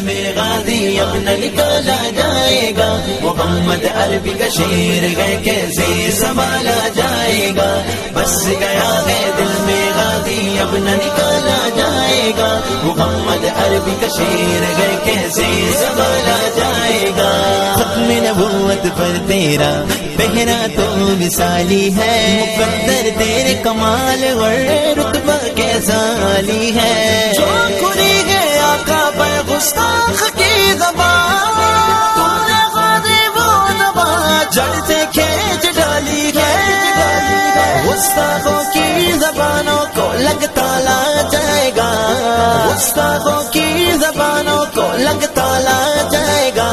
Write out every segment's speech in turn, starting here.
میں غازی اپنا نکالا جائے گا، محمد عربی کا شیر ہے کیسے سنبھالا جائے گا، بس گیا ہے دل میں غازی اپنا نکالا جائے گا، محمد عربی کا شیر ہے کیسے سنبھالا جائے گا۔ ختم نبوت پر تیرا پہنا تو مثالی ہے، مقدر تیرے کمال اور رتبہ کیسا عالی ہے، جو کھلی ہے آقا پر گستاخ کی زبان، تو نے غازی وہ زبان جڑ سے کھینچ ڈالی ہے، گستاخوں کی زبانوں کو لگتا لا جائے گا، گستاخوں کی زبانوں کو لگتا لا جائے گا،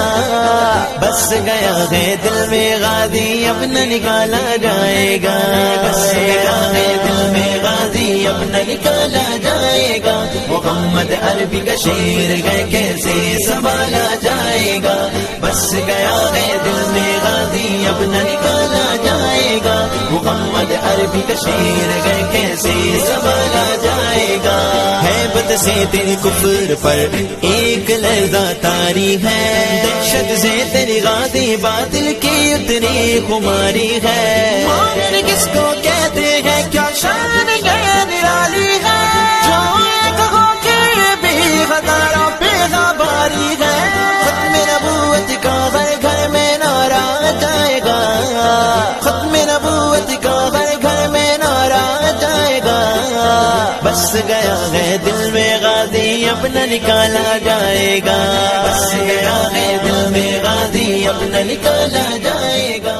بس گیا ہے دل میں غازی اپنا نکالا جائے گا، بس گیا ہے دل میں غازی اپنا نکالا جائے گا، محمد عربی کا شیر ہے کیسے سنبھالا جائے گا، بس گیا ہے دل میں غازی اپنا نکالا جائے گا، محمد عربی کا شیر ہے کیسے سنبھالا جائے گا۔ ہیبت سے تیرے کفر پر ایک لرزہ طاری ہے، دہشت سے تیری غازی باطل کی اتنی خماری ہے، مومن کس کو کہتے ہیں کیا شان ہے نرالی ہے، جو ایک ہو کے بھی ہزاروں پہ باری ہے، ختم نبوت کا ہر گھر میں نعرہ جائے گا، ختم نبوت کا ہر گھر میں نعرہ جائے گا، بس گیا ہے دل میں غازی اپنا نکالا جائے گا، بس گیا ہے دل میں غازی اپنا نکالا جائے گا۔